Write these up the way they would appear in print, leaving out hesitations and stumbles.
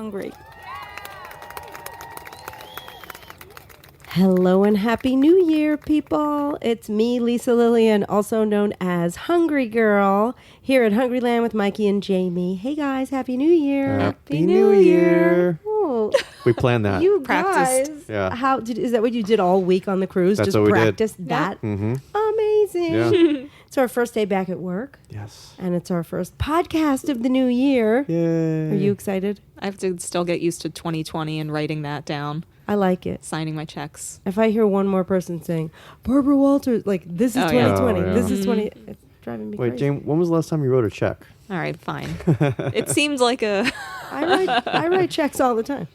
hungry. Hello and Happy New Year, people. It's me, Lisa Lillian, also known as Hungry Girl, here at Hungryland with Mikey and Jamie. Hey, guys. Happy New Year. Happy New Year. Oh, We planned that. you Practiced. guys. Yeah. Is that what you did all week on the cruise? That's Just what we did. practice that? Mm-hmm. Amazing. Yeah. It's our first day back at work, Yes. and it's our first podcast of the new year. Yay. Are you excited? I have to still get used to 2020 and writing that down, I like it. signing my checks. If I hear one more person saying, Barbara Walters, like, this is Oh, yeah. 2020, Oh, yeah. this is 20, it's driving me Wait, crazy. Jane, when was the last time you wrote a check? All right, fine. It seems like I write checks all the time.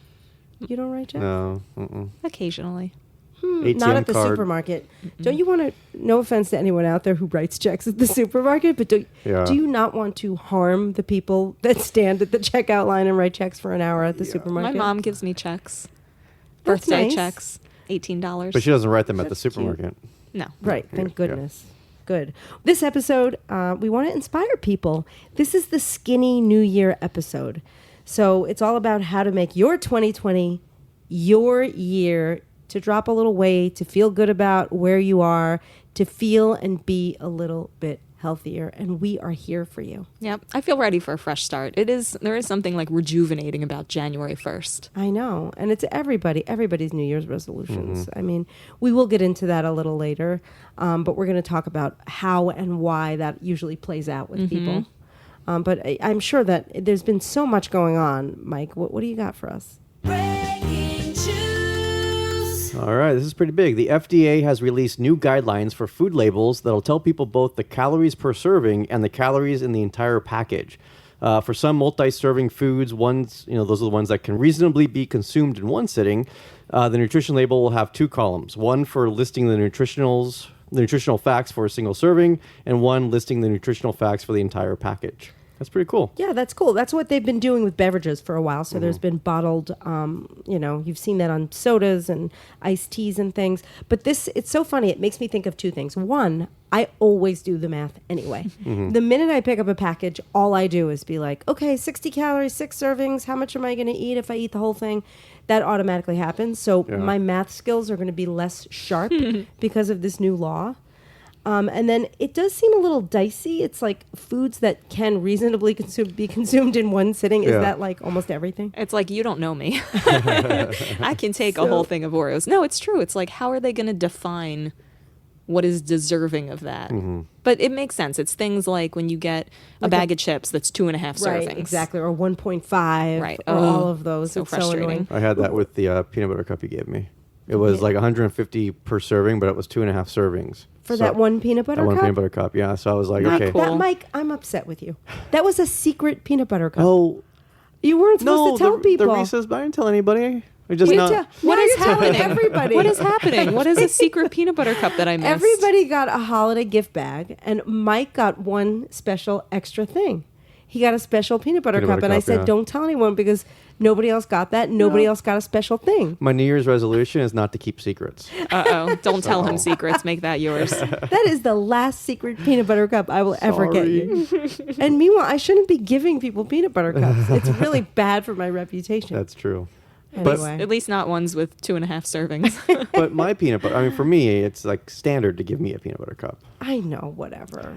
You don't write checks? No. Mm-mm. occasionally. ATM Not at the card. supermarket. Don't you want to, no offense to anyone out there who writes checks at the supermarket, but do you not want to harm the people that stand at the checkout line and write checks for an hour at the My supermarket? mom gives me checks, That's birthday nice. checks, $18. But she doesn't write them at the That's cute. supermarket. No. Right. Thank Yeah. goodness. Good. This episode, we want to inspire people. This is the Skinny New Year episode. So it's all about how to make your 2020 your year, to drop a little weight, to feel good about where you are, to feel and be a little bit healthier. And we are here for you. Yep. I feel ready for a fresh start. There is something like rejuvenating about January 1st. I know. And it's everybody's New Year's resolutions. I mean, we will get into that a little later, but we're going to talk about how and why that usually plays out with people. But I'm sure that there's been so much going on. Mike, what do you got for us? All right, this is pretty big. The FDA has released new guidelines for food labels that'll tell people both the calories per serving and the calories in the entire package. For some multi-serving foods, those are the ones that can reasonably be consumed in one sitting. The nutrition label will have two columns: one for listing the nutritional facts for a single serving, and one listing the nutritional facts for the entire package. That's pretty cool. Yeah, that's cool. That's what they've been doing with beverages for a while. So there's been bottled, you've seen that on sodas and iced teas and things. But it's so funny. It makes me think of two things. One, I always do the math anyway. The minute I pick up a package, all I do is be like, okay, 60 calories, 6 servings. How much am I going to eat if I eat the whole thing? That automatically happens. So my math skills are going to be less sharp because of this new law. And then it does seem a little dicey. It's like foods that can reasonably be consumed in one sitting. Is that like almost everything? It's like, you don't know me. I can take a whole thing of Oreos. No, it's true. It's like, how are they going to define what is deserving of that? But it makes sense. It's things like when you get a bag of chips that's 2.5 servings. Right, exactly. Or 1.5. Right. Or all of those. So It's frustrating. so annoying. I had that with the peanut butter cup you gave me. It was like 150 per serving, but it was 2.5 servings. For that one peanut butter that one cup? peanut butter cup, yeah. So I was like, Not okay. cool. That, Mike, I'm upset with you. That was a secret peanut butter cup. Oh, You weren't supposed to tell people. The Reese's, but I didn't tell anybody. I just not. What Now is you're telling happening? everybody. What is happening? What is a secret peanut butter cup that I missed? Everybody got a holiday gift bag, and Mike got one special extra thing. He got a special peanut butter Peanut cup, butter and I cup, said, yeah. don't tell anyone because nobody else got that. Nobody else got a special thing. My New Year's resolution is not to keep secrets. Uh-oh. Don't tell him secrets. Make that yours. That is the last secret peanut butter cup I will ever get you. And meanwhile, I shouldn't be giving people peanut butter cups. It's really bad for my reputation. That's true. Anyway. At least not ones with 2.5 servings. But my peanut butter, I mean, for me, it's like standard to give me a peanut butter cup. I know, whatever.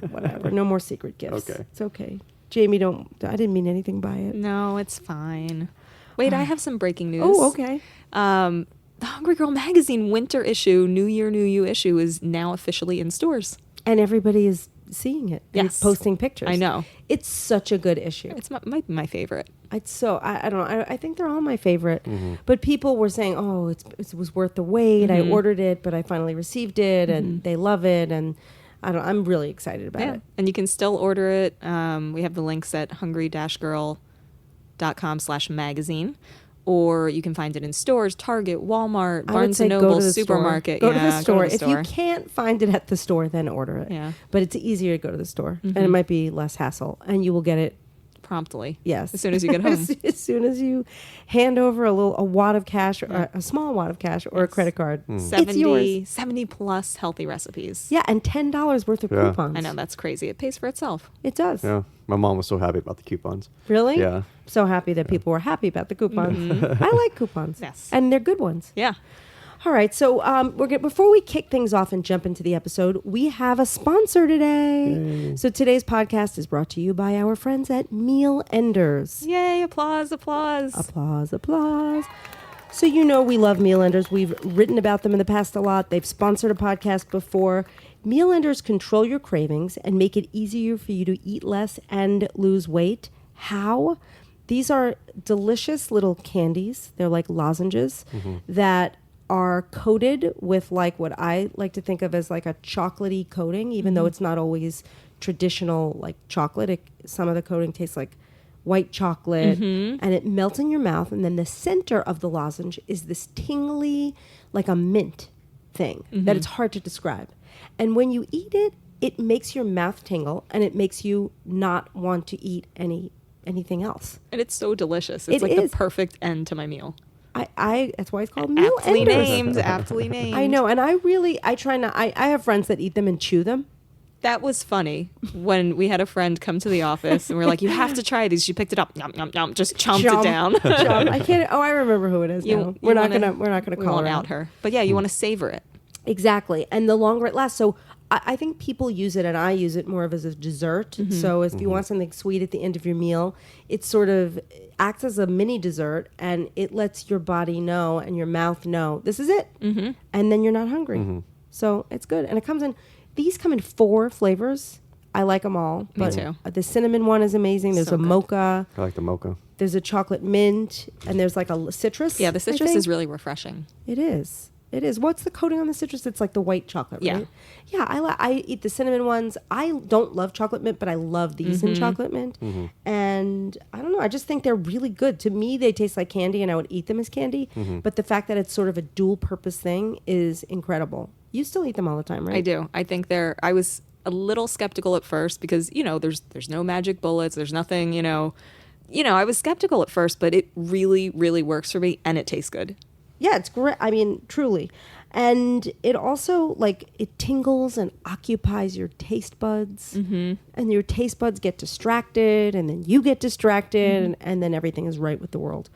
No more secret gifts. Okay. It's okay. Jamie, I didn't mean anything by it. No, it's fine. Wait, I have some breaking news. Oh, okay. The Hungry Girl magazine winter issue, New Year, New You issue is now officially in stores. And everybody is seeing it. And Yes. posting pictures. I know. It's such a good issue. It's might be my favorite. It's so, I don't know. I think they're all my favorite. But people were saying, oh, it was worth the wait. I ordered it, but I finally received it, and they love it. And I'm really excited about it. And you can still order it. We have the links at hungry-girl.com/magazine. Or you can find it in stores, Target, Walmart, I would Barnes say & go Noble, to the supermarket. Store. Go to the store. Go to the If store. you can't find it at the store, then order it. Yeah. But it's easier to go to the store, and it might be less hassle, and you will get it promptly. Yes. As soon as you get home. As soon as you hand over a wad of cash, or a small wad of cash, or a credit card, it's 70 yours. plus healthy recipes. Yeah, and $10 worth of Yeah. coupons. I know, that's crazy. It pays for itself. It does. Yeah. My mom was so happy about the coupons. Really? Yeah. So happy that people were happy about the coupons. I like coupons. Yes. And they're good ones. Yeah. All right, so before we kick things off and jump into the episode, we have a sponsor today. So today's podcast is brought to you by our friends at Meal Enders. Yay, applause, applause. Applause, applause. So you know we love Meal Enders. We've written about them in the past a lot. They've sponsored a podcast before. Meal Enders control your cravings and make it easier for you to eat less and lose weight. How? These are delicious little candies. They're like lozenges that are coated with like what I like to think of as like a chocolatey coating, even though it's not always traditional like chocolate. Some of the coating tastes like white chocolate, and it melts in your mouth. And then the center of the lozenge is this tingly, like a mint thing that it's hard to describe. And when you eat it, it makes your mouth tingle, and it makes you not want to eat anything else. And it's so delicious. It's It like is. the perfect end to my meal. I that's why it's called Meal Aptly Enders. named, aptly named. I know, and I try not. I have friends that eat them and chew them. That was funny when we had a friend come to the office and we're like, you have to try these. She picked it up, yum, yum, yum, just chomped Chomp. it down. Chomp. I can't. Oh, I remember who it is. Now. We're not gonna we call won't her out out. her. But yeah, you want to savor it. Exactly, and the longer it lasts. So I think people use it, and I use it more of as a dessert. So if you want something sweet at the end of your meal, it sort of acts as a mini dessert, and it lets your body know and your mouth know this is it, and then you're not hungry. So it's good, and it comes in. These come in 4 flavors. I like them all. But too. The cinnamon one is amazing. There's So a good. mocha. I like the mocha. There's a chocolate mint, and there's like a citrus. Yeah, the I citrus think. is really refreshing. It is. It is. What's the coating on the citrus? It's like the white chocolate, Yeah. right? Yeah, I eat the cinnamon ones. I don't love chocolate mint, but I love these in chocolate mint. And I don't know. I just think they're really good. To me, they taste like candy, and I would eat them as candy. But the fact that it's sort of a dual purpose thing is incredible. You still eat them all the time, right? I do. I think I was a little skeptical at first because, there's no magic bullets. There's nothing, I was skeptical at first, but it really, really works for me and it tastes good. Yeah, it's great. I mean, truly. And it also, it tingles and occupies your taste buds. And your taste buds get distracted, and then you get distracted, and then everything is right with the world.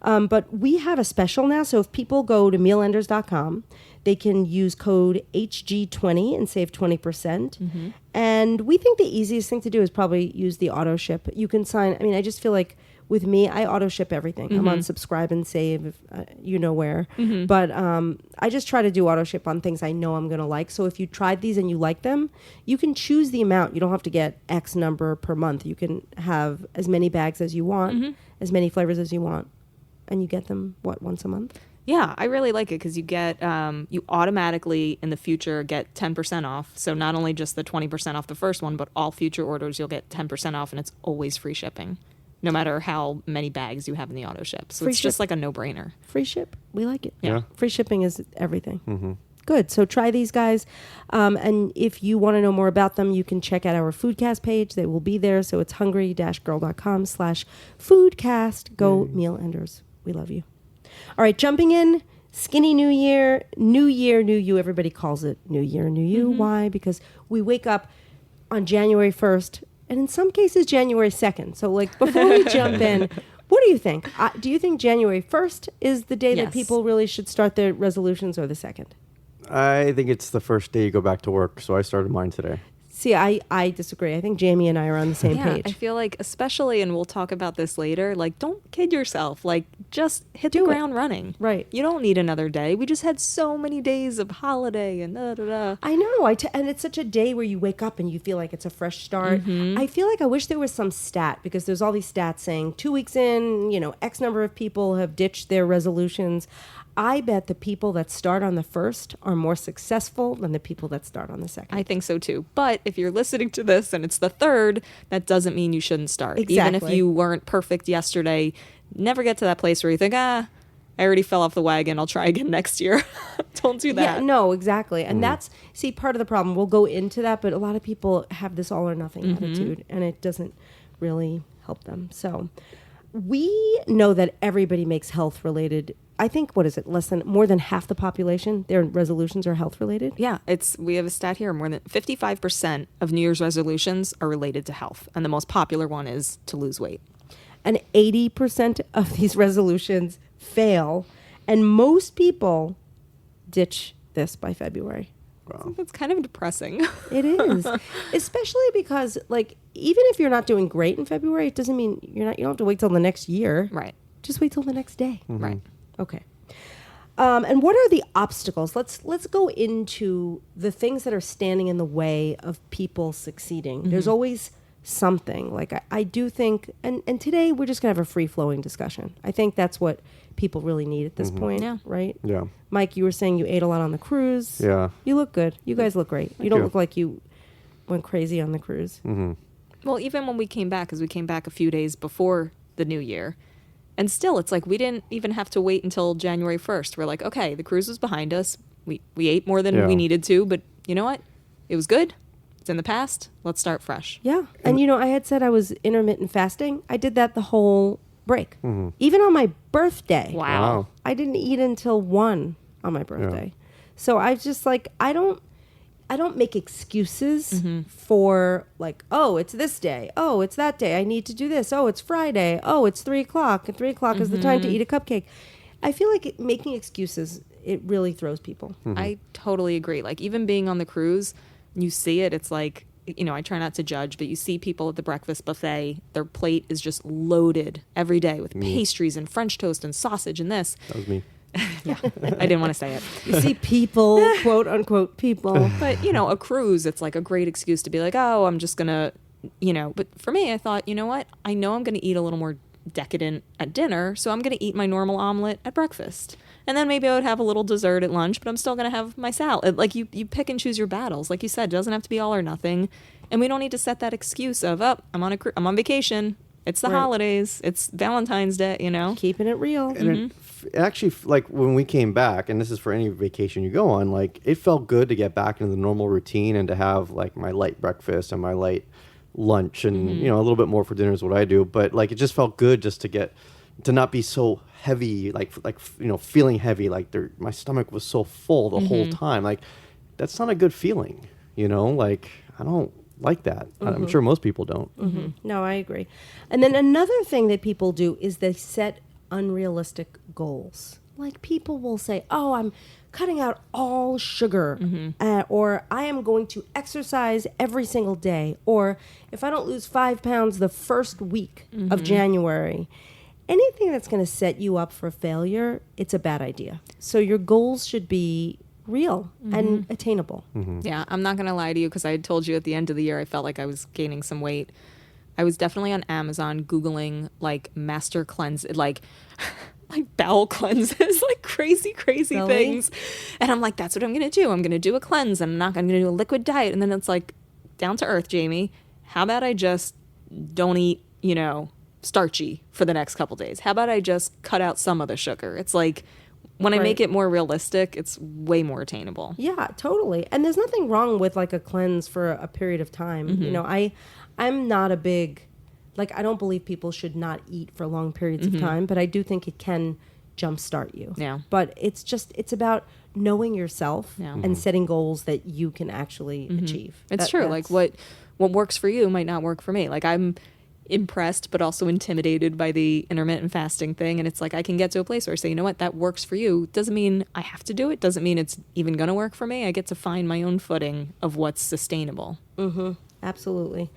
But we have a special now. So if people go to mealenders.com, they can use code HG20 and save 20%. And we think the easiest thing to do is probably use the auto ship. You can sign. I mean, I just feel like with me, I auto ship everything. I'm on subscribe and save, if, you know where. But I just try to do auto ship on things I know I'm going to like. So if you tried these and you like them, you can choose the amount. You don't have to get X number per month. You can have as many bags as you want, as many flavors as you want. And you get them, once a month? Yeah, I really like it because you get, you automatically in the future get 10% off. So not only just the 20% off the first one, but all future orders you'll get 10% off, and it's always free shipping, no matter how many bags you have in the auto ship. So Free it's just like a no-brainer. Free ship. We like it. Yeah. Free shipping is everything. Good. So try these guys. And if you want to know more about them, you can check out our Foodcast page. They will be there. So it's hungry-girl.com/foodcast. Go Meal Enders. We love you. All right, jumping in. Skinny New Year, New Year, New You. Everybody calls it New Year, New You. Why? Because we wake up on January 1st, and in some cases January 2nd. So before we jump in, what do you think? Do you think January 1st is the day that Yes. people really should start their resolutions, or the 2nd? I think it's the first day you go back to work, so I started mine today. See, I disagree. I think Jamie and I are on the same Yeah, page. I feel like, especially, and we'll talk about this later, don't kid yourself. Just hit Do the it. ground running. Right. You don't need another day. We just had so many days of holiday and da-da-da. I know. And it's such a day where you wake up and you feel like it's a fresh start. I feel like I wish there was some stat, because there's all these stats saying 2 weeks in, X number of people have ditched their resolutions. I bet the people that start on the 1st are more successful than the people that start on the 2nd. I think so too. But if you're listening to this and it's the 3rd, that doesn't mean you shouldn't start. Even if Exactly. you weren't perfect yesterday, never get to that place where you think, I already fell off the wagon. I'll try again next year. Don't do that. Yeah, no, exactly. And that's, part of the problem. We'll go into that, but a lot of people have this all or nothing attitude, and it doesn't really help them. So we know that everybody makes health related. I think, what is it? More than half the population, their resolutions are health related. Yeah, we have a stat here. More than 55% of New Year's resolutions are related to health, and the most popular one is to lose weight. And 80% of these resolutions fail, and most people ditch this by February. Wow. It's kind of depressing. It is, especially because, like, even if you're not doing great in February, it doesn't mean you don't have to wait till the next year. Right. Just wait till the next day. Right. Okay. And what are the obstacles? Let's go into the things that are standing in the way of people succeeding. There's always something. Like I do think, and today we're just gonna have a free flowing discussion. I think that's what people really need at this point, Yeah. right? Yeah. Mike, you were saying you ate a lot on the cruise. Yeah. You look good. You guys look great. You Thank don't you. look like you went crazy on the cruise. Well, even when we came back, because we came back a few days before the new year, and still, it's like we didn't even have to wait until January 1st. We're like, okay, the cruise was behind us. We ate more than Yeah. we needed to, but you know what? It was good. It's in the past. Let's start fresh. Yeah. And I had said I was intermittent fasting. I did that the whole break. Even on my birthday. Wow. I didn't eat until 1 on my birthday. So I just like I don't make excuses for like, oh, it's this day. Oh, it's that day. I need to do this. Oh, it's Friday. Oh, it's 3:00. And 3:00 is the time to eat a cupcake. I feel like making excuses, it really throws people. I totally agree. Like, even being on the cruise, you see it. It's like, I try not to judge, but you see people at the breakfast buffet, their plate is just loaded every day with pastries and French toast and sausage and this. That was me. I didn't want to say it. You see people, quote unquote people. But, a cruise, it's like a great excuse to be like, oh, I'm just going to, But for me, I thought, you know what? I know I'm going to eat a little more decadent at dinner, so I'm going to eat my normal omelet at breakfast. And then maybe I would have a little dessert at lunch, but I'm still going to have my salad. Like, you pick and choose your battles. Like you said, it doesn't have to be all or nothing. And we don't need to set that excuse of, I'm on vacation. It's the Right. holidays. It's Valentine's Day, Keeping it real. And it actually, like when we came back, and this is for any vacation you go on, like it felt good to get back into the normal routine and to have like my light breakfast and my light lunch and a little bit more for dinner is what I do. But like it just felt good just to not be so heavy, like feeling heavy, like my stomach was so full the whole time. Like that's not a good feeling, like I don't like that. I'm sure most people don't. No, I agree. And then another thing that people do is they set unrealistic goals. Like people will say, oh, I'm cutting out all sugar, or I am going to exercise every single day, or if I don't lose 5 pounds the first week of January, anything that's going to set you up for failure, it's a bad idea. So your goals should be real and attainable. Yeah, I'm not going to lie to you, because I had told you at the end of the year I felt like I was gaining some weight. I was definitely on Amazon Googling like master cleanse, like bowel cleanses, like crazy Really? things. And I'm like, that's what I'm going to do. I'm going to do a cleanse, and I'm not going to do a liquid diet. And then it's like, down to earth, Jamie, how about I just don't eat, starchy for the next couple days? How about I just cut out some of the sugar? It's like, when I Right. make it more realistic, it's way more attainable. Yeah, totally. And there's nothing wrong with like a cleanse for a period of time. I'm not a big, like, I don't believe people should not eat for long periods of time, but I do think it can jumpstart you. Yeah. But it's about knowing yourself Yeah. and setting goals that you can actually achieve. It's true. Like what works for you might not work for me. Like I'm impressed but also intimidated by the intermittent fasting thing, and it's like I can get to a place where I say, you know what, that works for you. Doesn't mean I have to do it. Doesn't mean it's even going to work for me. I get to find my own footing of what's sustainable. Absolutely.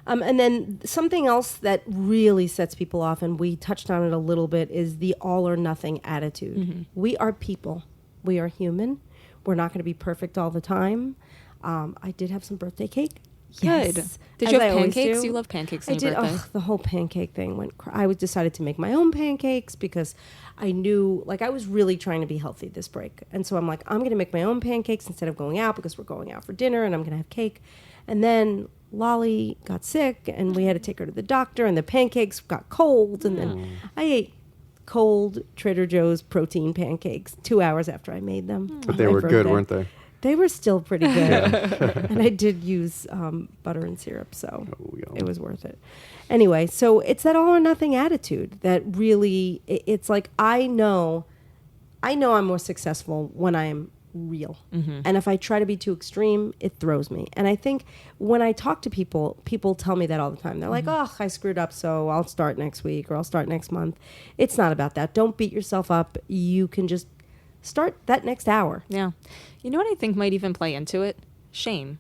And then something else that really sets people off, and we touched on it a little bit, is the all or nothing attitude. We are people. We are human. We're not going to be perfect all the time. I did have some birthday cake. Good. Yes. Did As you I have always pancakes? do. You love pancakes I on your did. birthday. The whole pancake thing went. I decided to make my own pancakes because I knew, like, I was really trying to be healthy this break, and so I'm like, I'm going to make my own pancakes instead of going out because we're going out for dinner, and I'm going to have cake. And then Lolly got sick, and we had to take her to the doctor, and the pancakes got cold, and then I ate cold Trader Joe's protein pancakes 2 hours after I made them. But they on my were good, birthday. weren't they? They were still pretty good. And I did use butter and syrup, so yum. it was worth it. Anyway, so it's that all or nothing attitude that really, it's like, I know I'm more successful when I'm real. And if I try to be too extreme, it throws me. And I think when I talk to people tell me that all the time. They're like, oh, I screwed up, so I'll start next week or I'll start next month. It's not about that. Don't beat yourself up. You can just start that next hour. Yeah. You know what I think might even play into it? Shame.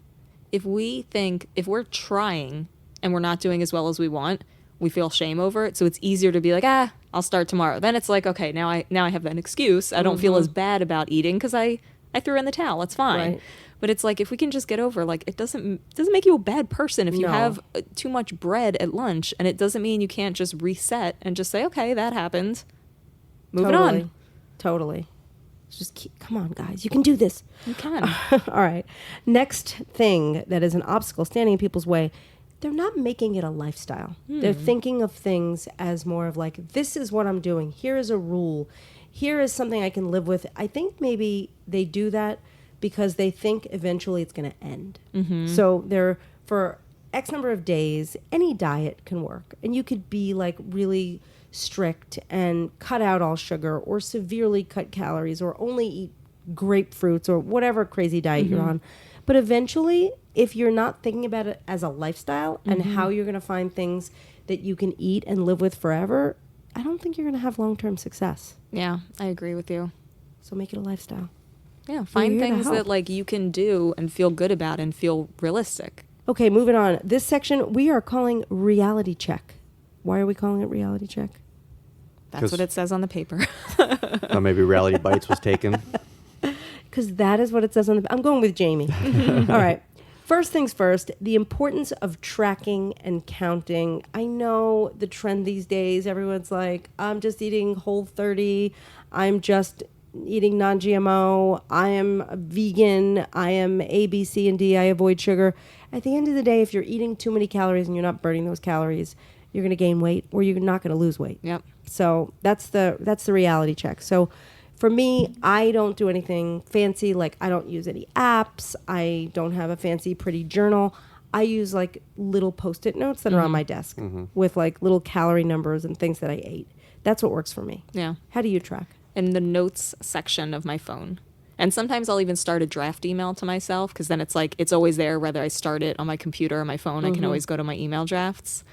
If we're trying and we're not doing as well as we want, we feel shame over it. So it's easier to be like, I'll start tomorrow. Then it's like, okay, now I have that excuse. I don't feel as bad about eating because I threw in the towel. It's fine. Right. But it's like, if we can just get over, like, it doesn't make you a bad person if you No. have too much bread at lunch, and it doesn't mean you can't just reset and just say, okay, that happened. Moving on. Totally. Just come on, guys. You can do this. You can. All right. Next thing that is an obstacle standing in people's way, they're not making it a lifestyle. They're thinking of things as more of like, this is what I'm doing. Here is a rule. Here is something I can live with. I think maybe they do that because they think eventually it's going to end. So they're, for X number of days, any diet can work. And you could be like really strict and cut out all sugar or severely cut calories or only eat grapefruits or whatever crazy diet you're on. But eventually, if you're not thinking about it as a lifestyle and how you're going to find things that you can eat and live with forever, I don't think you're going to have long-term success. Yeah, I agree with you. So make it a lifestyle. Yeah, find here to things help. that like you can do and feel good about and feel realistic. Okay, moving on. This section we are calling reality check. Why are we calling it reality check? That's 'Cause- what it says on the paper. Maybe Reality Bites was taken. Because that is what it says on the... I'm going with Jamie. All right. First things first, the importance of tracking and counting. I know the trend these days, everyone's like, I'm just eating Whole30. I'm just eating non-GMO. I am a vegan. I am A, B, C, and D. I avoid sugar. At the end of the day, if you're eating too many calories and you're not burning those calories, you're going to gain weight or you're not going to lose weight. Yep. So that's the reality check. So for me, I don't do anything fancy. Like I don't use any apps. I don't have a fancy pretty journal. I use like little Post-it notes that are on my desk with like little calorie numbers and things that I ate. That's what works for me. Yeah. How do you track? In the notes section of my phone. And sometimes I'll even start a draft email to myself because then it's like it's always there whether I start it on my computer or my phone. I can always go to my email drafts.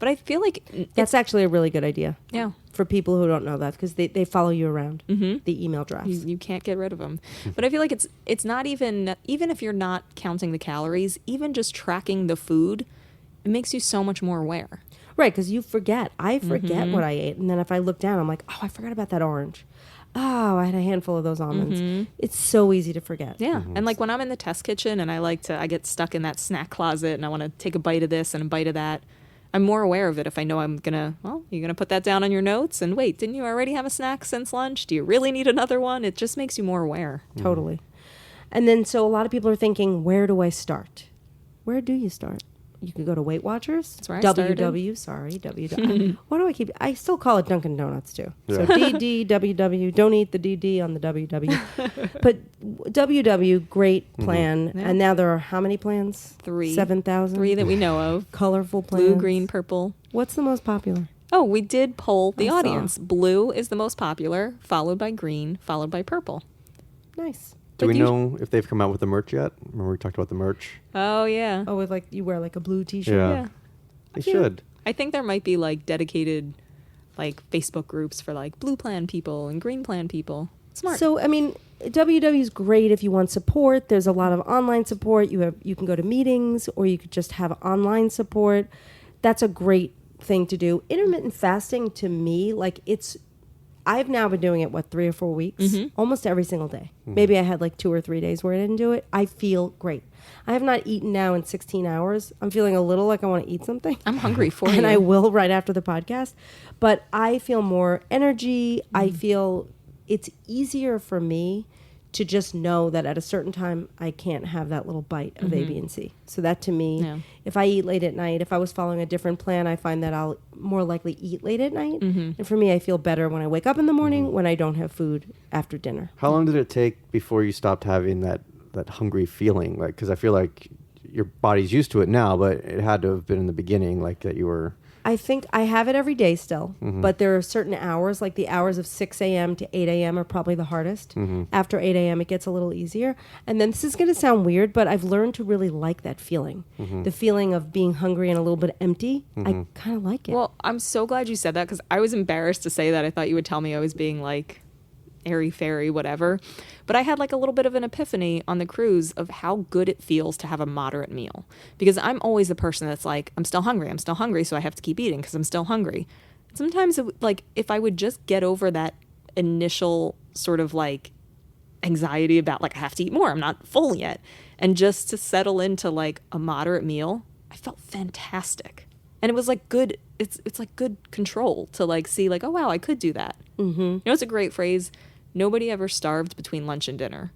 But I feel like That's actually a really good idea. yeah, For people who don't know that, because they follow you around, the email drafts. you can't get rid of them. But I feel like it's not even if you're not counting the calories, even just tracking the food, it makes you so much more aware. Right, because you forget. I forget what I ate. And then if I look down, I'm like, oh, I forgot about that orange. Oh, I had a handful of those almonds. It's so easy to forget. Yeah. And like when I'm in the test kitchen and I get stuck in that snack closet and I want to take a bite of this and a bite of that, I'm more aware of it if I know you're going to put that down on your notes and wait, didn't you already have a snack since lunch? Do you really need another one? It just makes you more aware. Totally. And then, so a lot of people are thinking, where do I start? Where do you start? You could go to Weight Watchers. That's where I started. WW. Why do I keep... I still call it Dunkin' Donuts, too. So Yeah. DD, WW. Don't eat the DD on the WW. But WW, great plan. Yeah. And now there are how many plans? 3. 7,000? 3 that we know of. Colorful plans. Blue, green, purple. What's the most popular? Oh, we did poll the I saw. audience. Blue is the most popular, followed by green, followed by purple. Nice. Do But we you- know if they've come out with the merch yet? Remember we talked about the merch? Oh, yeah. Oh, with like, you wear like a blue t-shirt? Yeah. Yeah. They Yeah. should. I think there might be like dedicated like Facebook groups for like blue plan people and green plan people. Smart. So, I mean, WW is great if you want support. There's a lot of online support. You can go to meetings or you could just have online support. That's a great thing to do. Intermittent fasting to me, like I've now been doing it, 3 or 4 weeks? Almost every single day. Maybe I had like 2 or 3 days where I didn't do it. I feel great. I have not eaten now in 16 hours. I'm feeling a little like I want to eat something. I'm hungry for you. And I will right after the podcast. But I feel more energy. I feel it's easier for me to just know that at a certain time I can't have that little bite of A, B, and C. So that to me, Yeah. if I eat late at night, if I was following a different plan, I find that I'll more likely eat late at night. And for me, I feel better when I wake up in the morning when I don't have food after dinner. How long did it take before you stopped having that hungry feeling? Like, because I feel like your body's used to it now, but it had to have been in the beginning, like that you were. I think I have it every day still, but there are certain hours, like the hours of 6 a.m. to 8 a.m. are probably the hardest. After 8 a.m., it gets a little easier. And then this is going to sound weird, but I've learned to really like that feeling. The feeling of being hungry and a little bit empty. I kind of like it. Well, I'm so glad you said that because I was embarrassed to say that. I thought you would tell me I was being like airy fairy, whatever. But I had like a little bit of an epiphany on the cruise of how good it feels to have a moderate meal. Because I'm always the person that's like, I'm still hungry, so I have to keep eating because I'm still hungry. Sometimes, like, if I would just get over that initial sort of like anxiety about like, I have to eat more, I'm not full yet, and just to settle into like a moderate meal, I felt fantastic. And it was like good, it's like good control to like see like, oh wow, I could do that. You know, it's a great phrase. Nobody ever starved between lunch and dinner.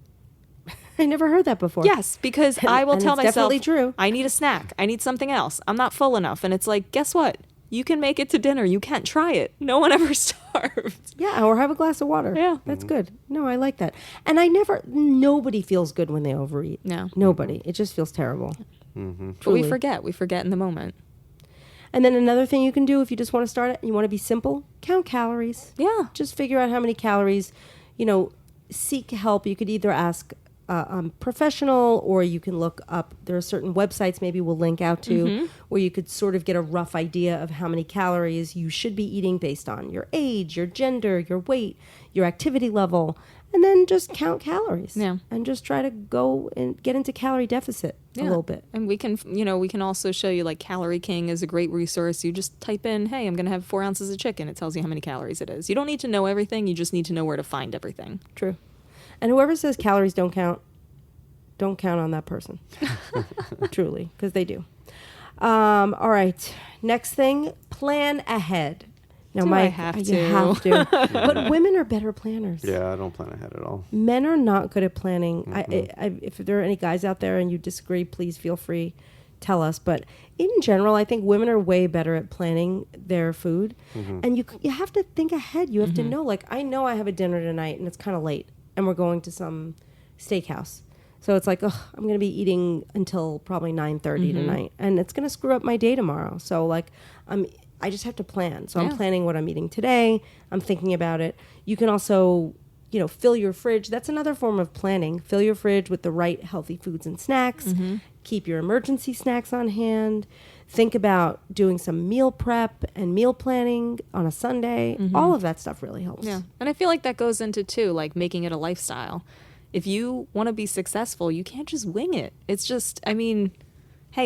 I never heard that before. Yes, because I will And tell it's myself, definitely true. I need a snack. I need something else. I'm not full enough. And it's like, guess what? You can make it to dinner. You can't try it. No one ever starved. Yeah, or have a glass of water. Yeah. That's good. No, I like that. And nobody feels good when they overeat. No. Nobody. It just feels terrible. But Truly. we forget in the moment. And then another thing you can do if you just want to start it and you want to be simple, count calories. Yeah. Just figure out how many calories, seek help. You could either ask a professional or you can look up. There are certain websites maybe we'll link out to where you could sort of get a rough idea of how many calories you should be eating based on your age, your gender, your weight, your activity level, and then just count calories. Yeah. And just try to go and get into calorie deficit a little bit. And we can also show you like Calorie King is a great resource. You just type in, hey, I'm going to have 4 ounces of chicken. It tells you how many calories it is. You don't need to know everything. You just need to know where to find everything. True. And whoever says calories don't count on that person. Truly, because they do. All right. Next thing, plan ahead. Now, Do I Mike, have you to? have to. But women are better planners. Yeah, I don't plan ahead at all. Men are not good at planning. If there are any guys out there and you disagree, please feel free, tell us. But in general, I think women are way better at planning their food. And you have to think ahead. You have to know, like, I know I have a dinner tonight and it's kind of late and we're going to some steakhouse. So it's like, I'm going to be eating until probably 9:30 tonight. And it's going to screw up my day tomorrow. So, like, I just have to plan. So I'm planning what I'm eating today. I'm thinking about it. You can also, fill your fridge. That's another form of planning. Fill your fridge with the right healthy foods and snacks. Keep your emergency snacks on hand. Think about doing some meal prep and meal planning on a Sunday. All of that stuff really helps. Yeah. And I feel like that goes into, too, like making it a lifestyle. If you want to be successful, you can't just wing it. It's just, hey,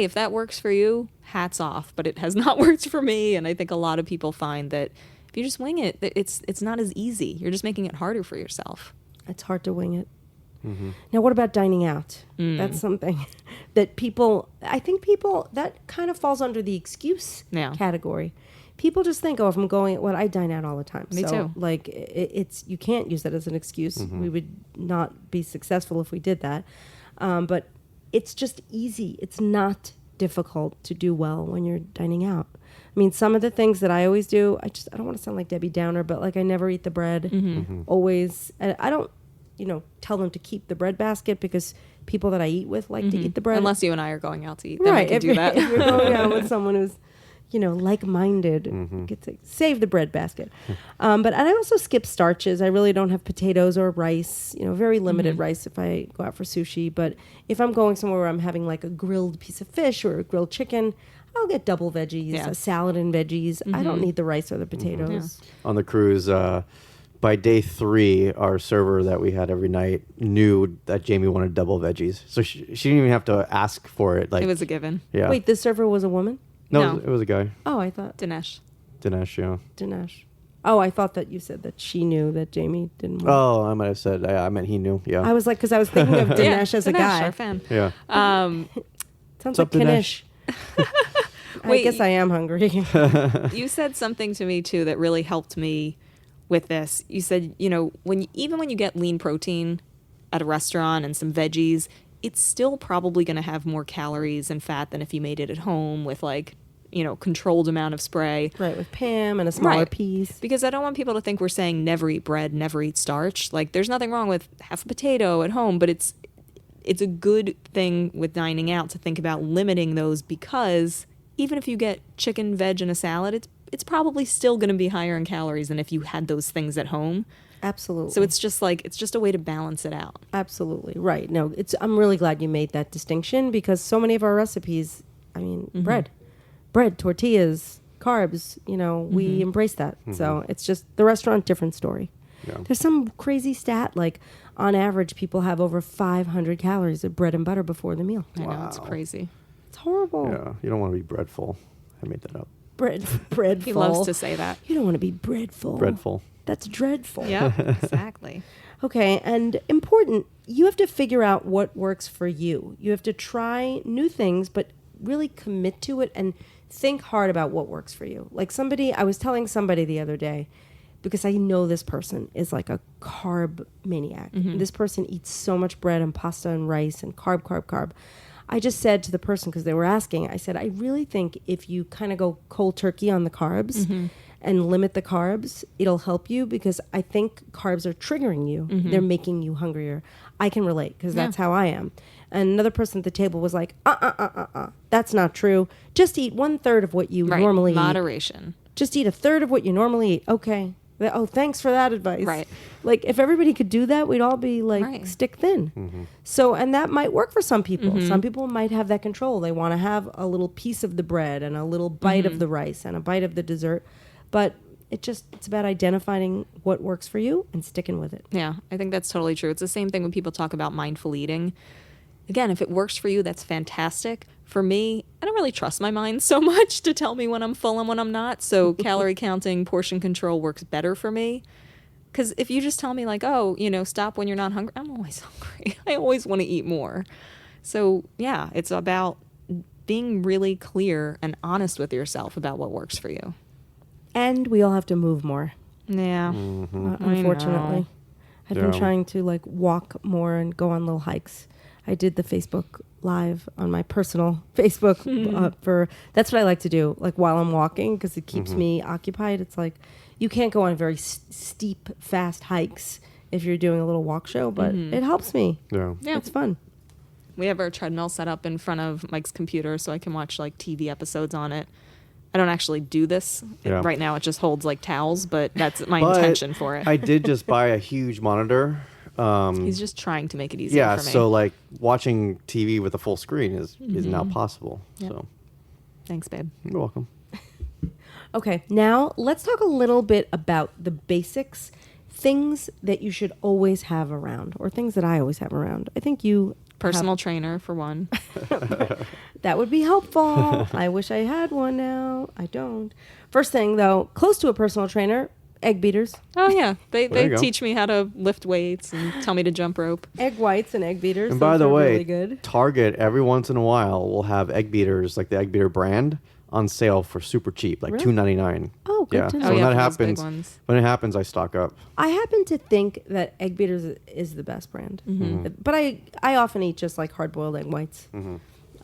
if that works for you, hats off. But it has not worked for me. And I think a lot of people find that if you just wing it, it's not as easy. You're just making it harder for yourself. It's hard to wing it. Now, what about dining out? That's something that that kind of falls under the excuse category. People just think, if I'm going, I dine out all the time. Me too. Like, you can't use that as an excuse. We would not be successful if we did that. But it's just easy. It's not difficult to do well when you're dining out. I mean, some of the things that I always do, I don't want to sound like Debbie Downer, but like I never eat the bread. Always. And I don't, tell them to keep the bread basket because people that I eat with like to eat the bread. Unless you and I are going out to eat. Then Right. we can do that. If you're going out with someone who's, like-minded, get to save the bread basket. But I also skip starches. I really don't have potatoes or rice, very limited rice if I go out for sushi. But if I'm going somewhere where I'm having like a grilled piece of fish or a grilled chicken, I'll get double veggies, a salad and veggies. I don't need the rice or the potatoes. On the cruise, by day 3, our server that we had every night knew that Jamie wanted double veggies. So she didn't even have to ask for it. Like, It was a given. Yeah. Wait, this server was a woman? No, No. it was a guy. Oh, I thought Dinesh. Dinesh, yeah. Dinesh. Oh, I thought that you said that she knew that Jamie didn't want. Oh, I might have said, I meant he knew, yeah. I was like, because I was thinking of Dinesh as a Dinesh, guy. our fan. Yeah. Sounds What's like up, Dinesh? Kanish. I Wait, guess I am hungry. You said something to me too that really helped me with this. You said, even when you get lean protein, at a restaurant and some veggies, it's still probably going to have more calories and fat than if you made it at home with like, controlled amount of spray. Right, with Pam and a smaller Right. piece. Because I don't want people to think we're saying never eat bread, never eat starch. Like, there's nothing wrong with half a potato at home, but it's a good thing with dining out to think about limiting those, because even if you get chicken, veg, and a salad, it's probably still going to be higher in calories than if you had those things at home. Absolutely. So it's just a way to balance it out. Absolutely. Right. No, I'm really glad you made that distinction, because so many of our recipes, I mean, bread, tortillas, carbs, we embrace that. So it's just the restaurant, different story. Yeah. There's some crazy stat, like on average, people have over 500 calories of bread and butter before the meal. I know, it's Wow. crazy. It's horrible. Yeah, you don't want to be breadful. I made that up. Breadful. He loves to say that. You don't want to be breadful. Breadful. That's dreadful. Yeah, exactly. Okay, and important, you have to figure out what works for you. You have to try new things, but really commit to it and think hard about what works for you. Like I was telling somebody the other day, because I know this person is like a carb maniac. This person eats so much bread and pasta and rice and carb. I just said to the person, because they were asking, I said, I really think if you kind of go cold turkey on the carbs and limit the carbs, it'll help you, because I think carbs are triggering you. They're making you hungrier. I can relate, because that's how I am. And another person at the table was like, that's not true. Just eat 1/3 of what you normally eat. Moderation. Just eat 1/3 of what you normally eat. Okay. Oh, thanks for that advice. Right. Like, if everybody could do that, we'd all be like Right. stick thin. So, and that might work for some people. Some people might have that control. They want to have a little piece of the bread and a little bite of the rice and a bite of the dessert. But it's about identifying what works for you and sticking with it. Yeah, I think that's totally true. It's the same thing when people talk about mindful eating. Again, if it works for you, that's fantastic. For me, I don't really trust my mind so much to tell me when I'm full and when I'm not. So calorie counting, portion control works better for me. Because if you just tell me like, oh, stop when you're not hungry, I'm always hungry. I always want to eat more. So yeah, it's about being really clear and honest with yourself about what works for you. And we all have to move more, Yeah. unfortunately. I've been Yeah. trying to walk more and go on little hikes. I did the Facebook Live on my personal Facebook that's what I like to do, while I'm walking, because it keeps me occupied. It's like you can't go on very steep, fast hikes if you're doing a little walk show, but it helps me. Yeah. Yeah. It's fun. We have our treadmill set up in front of Mike's computer so I can watch TV episodes on it. I don't actually do this. Yeah. Right now it just holds towels, but that's my But intention for it. I did just buy a huge monitor. He's just trying to make it easier Yeah, for me. so watching TV with a full screen is now possible. Yep. So Thanks, babe. you're welcome. Okay, now let's talk a little bit about the basics, things that you should always have around, or things that I always have around. I think you Personal trainer, for one. that would be helpful. I wish I had one now. I don't. First thing, though, close to a personal trainer, egg beaters. Oh, yeah. They There you go. teach me how to lift weights and tell me to jump rope. Egg whites and egg beaters. And by those the are way, really good. Target every once in a while will have egg beaters, like the egg beater brand, on sale for super cheap, like Really? $2.99. Oh, good yeah. to know. So Oh, when yeah, that for those big happens, ones. when it happens, I stock up. I happen to think that egg beaters is the best brand, but I often eat just hard boiled egg whites.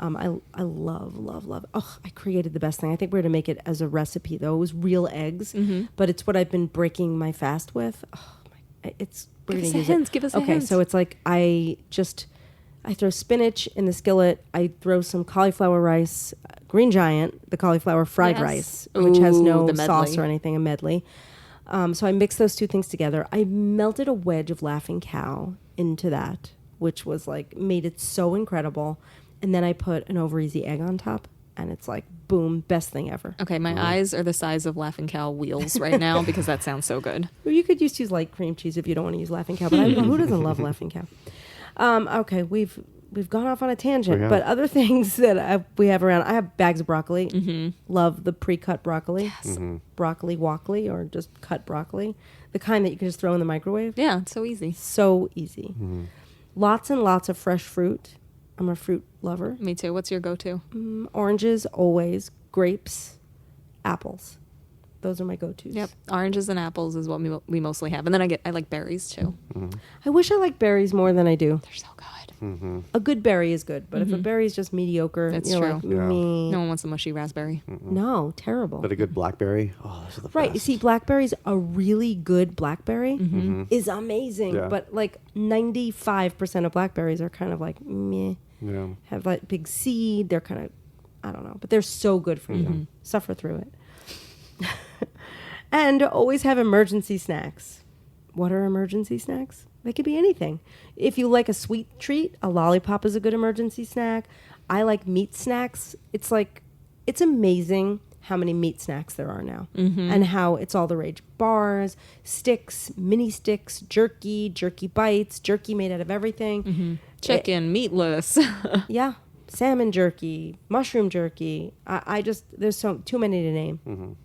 I love. Oh, I created the best thing. I think we're going to make it as a recipe, though. It was real eggs, but it's what I've been breaking my fast with. Oh, we're Give going us to a use hint, it. give us a okay, hint. so it's I throw spinach in the skillet. I throw some cauliflower rice, Green Giant, the cauliflower fried Yes. rice, which has Ooh, no the sauce medley. or anything, a medley. So I mixed those two things together. I melted a wedge of Laughing Cow into that, which was made it so incredible. And then I put an over easy egg on top, and it's boom, best thing ever. Okay, my eyes are the size of Laughing Cow wheels right now because that sounds so good. Or you could just use light cream cheese if you don't want to use Laughing Cow, but I don't know who doesn't love Laughing Cow. Okay, we've gone off on a tangent, We have. but other things that we have around, I have bags of broccoli. Love the pre-cut broccoli. Broccoli woccoli, or just cut broccoli. The kind that you can just throw in the microwave. Yeah, it's so easy. So easy. Lots and lots of fresh fruit. I'm a fruit lover. Me too. What's your go-to? Oranges, always. Grapes, apples. Those are my go-tos. Yep. Oranges and apples is what we mostly have. And then I like berries too. I wish I liked berries more than I do. They're so good. A good berry is good, but if a berry is just mediocre, That's you're true. like, Yeah. meh. No one wants a mushy raspberry. No, terrible. But a good blackberry. Oh, those are the Right. You best. see, blackberries, a really good blackberry is amazing. Yeah. But like 95% of blackberries are kind of like meh. Yeah. Have like big seed. They're kind of, I don't know, but they're so good for you. Suffer through it. And always have emergency snacks. What are emergency snacks? They could be anything. If you like a sweet treat, a lollipop is a good emergency snack. I like meat snacks. It's amazing how many meat snacks there are now and how it's all the rage. Bars, sticks, mini sticks, jerky bites, jerky made out of everything. Chicken, meatless. Yeah. Salmon jerky, mushroom jerky. I just, there's too many to name.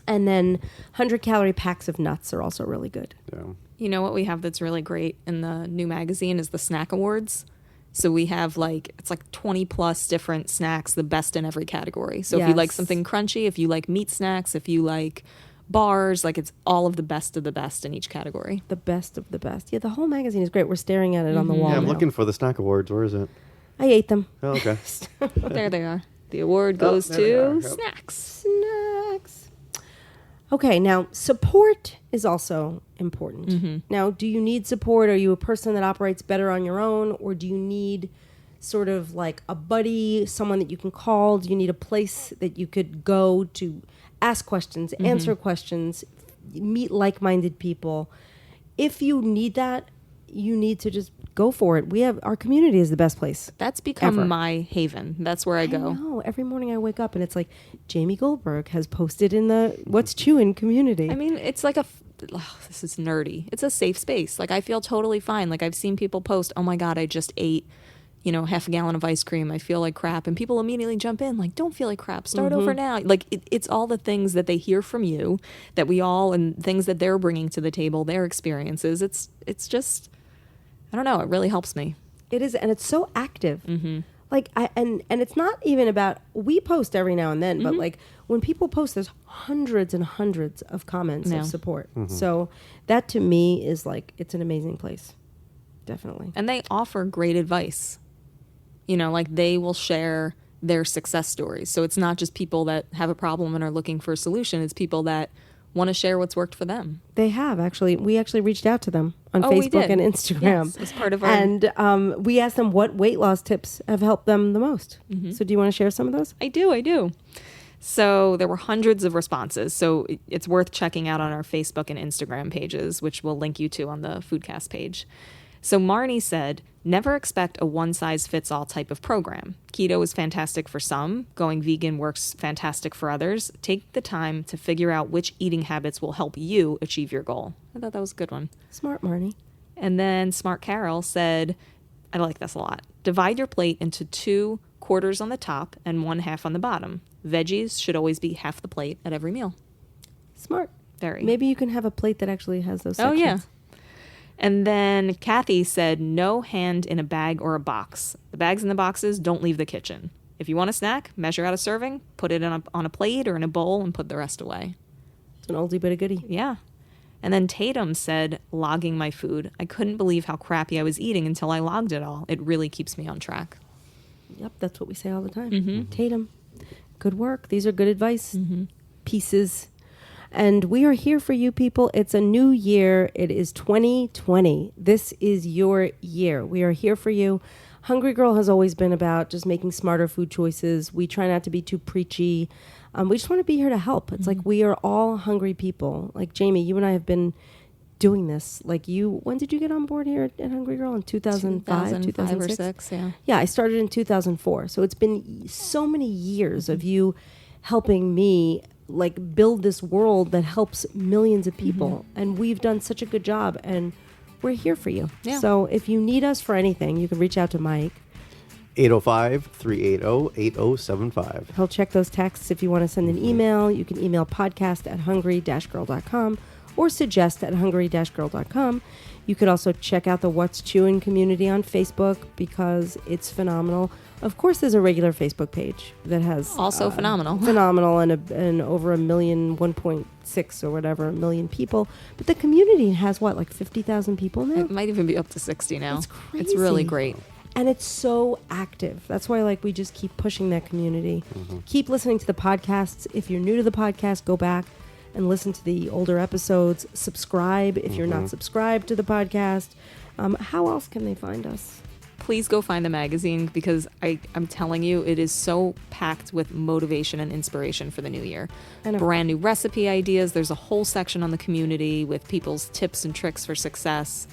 And then 100-calorie packs of nuts are also really good. Yeah. You know what we have that's really great in the new magazine is the snack awards. So we have it's like 20 plus different snacks, the best in every category. So if you like Yes. something crunchy, if you like meat snacks, if you like bars, like it's all of the best in each category. The best of the best. Yeah, the whole magazine is great. We're staring at it on the wall Yeah, I'm now. looking for the snack awards. Where is it? I ate them. Oh, okay. There they are. The award goes there they are. to Yep. snacks. Snacks. Okay, now support is also important. Now, do you need support? Are you a person that operates better on your own, or do you need sort of like a buddy, someone that you can call? Do you need a place that you could go to ask questions, answer questions, meet like-minded people? If you need that, you need to just go for it. Our community is the best place. That's become Ever. my haven. That's where I go. No, every morning I wake up and it's like Jamie Goldberg has posted in the What's Chewin' community. I mean, it's like this is nerdy. It's a safe space. Like I feel totally fine. Like I've seen people post, "Oh my God, I just ate, half a gallon of ice cream. I feel like crap." And people immediately jump in like, "Don't feel like crap. Start over now." Like it's all the things that they hear from you that and things that they're bringing to the table, their experiences. It's just, I don't know. It really helps me. It is, and it's so active. Like and it's not even about, we post every now and then, but like when people post, there's hundreds and hundreds of comments Yeah. of support. So that to me is like, it's an amazing place. Definitely. And they offer great advice. Like they will share their success stories. So it's not just people that have a problem and are looking for a solution. It's people that want to share what's worked for them. They have actually. We actually reached out to them on Oh, we Facebook did. and Instagram. Yes, as part of our- And we asked them what weight loss tips have helped them the most. So do you want to share some of those? I do. So there were hundreds of responses. So it's worth checking out on our Facebook and Instagram pages, which we'll link you to on the Foodcast page. So Marnie said, "Never expect a one-size-fits-all type of program. Keto is fantastic for some. Going vegan works fantastic for others. Take the time to figure out which eating habits will help you achieve your goal." I thought that was a good one. Smart, Marnie. And then Smart Carol said, I like this a lot. "Divide your plate into 2 quarters on the top and 1/2 on the bottom. Veggies should always be half the plate at every meal." Smart. Very. Maybe you can have a plate that actually has those Oh, sections. yeah. And then Kathy said, "No hand in a bag or a box. The bags and the boxes don't leave the kitchen. If you want a snack, measure out a serving, put it on a plate or in a bowl, and put the rest away." It's an oldie but a goodie. Yeah. And then Tatum said, "Logging my food. I couldn't believe how crappy I was eating until I logged it all. It really keeps me on track." Yep, that's what we say all the time. Tatum, good work. These are good advice pieces. And we are here for you people. It's a new year. It is 2020. This is your year. We are here for you. Hungry Girl has always been about just making smarter food choices. We try not to be too preachy. We just want to be here to help. It's like we are all hungry people. Like Jamie, you and I have been doing this. Like when did you get on board here at Hungry Girl? In 2005, 2005 or 2006? 6, yeah. Yeah, I started in 2004. So it's been so many years of you helping me like build this world that helps millions of people. And we've done such a good job, and we're here for you. Yeah. So if you need us for anything, you can reach out to Mike. 805-380-8075. He'll check those texts. If you want to send an email, you can email podcast@hungry-girl.com, or suggest at hungry-girl.com. You could also check out the What's Chewin' community on Facebook because it's phenomenal. Of course, there's a regular Facebook page that has Also phenomenal. phenomenal, and over 1.6 or whatever million people. But the community has what, like 50,000 people now? It might even be up to 60 now. It's It's really crazy. great. And it's so active. That's why we just keep pushing that community. Keep listening to the podcasts. If you're new to the podcast, go back and listen to the older episodes. Subscribe if you're not subscribed to the podcast. How else can they find us? Please go find the magazine because I'm telling you, it is so packed with motivation and inspiration for the new year. I know. Brand new recipe ideas. There's a whole section on the community with people's tips and tricks for success.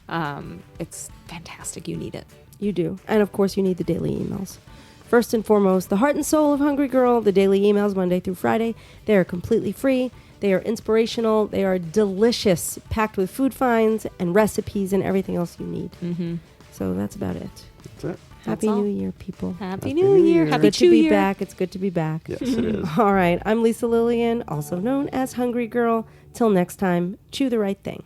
It's fantastic. You need it. You do. And of course, you need the daily emails. First and foremost, the heart and soul of Hungry Girl, the daily emails Monday through Friday. They are completely free. They are inspirational. They are delicious, packed with food finds and recipes and everything else you need. Mm-hmm. So that's about it. That's it. Happy all. New Year, people. Happy Happy New New Year. Year. Happy Good to Chew be Year. back. It's good to be back. Yes, it is. All right. I'm Lisa Lillian, also known as Hungry Girl. Till next time, chew the right thing.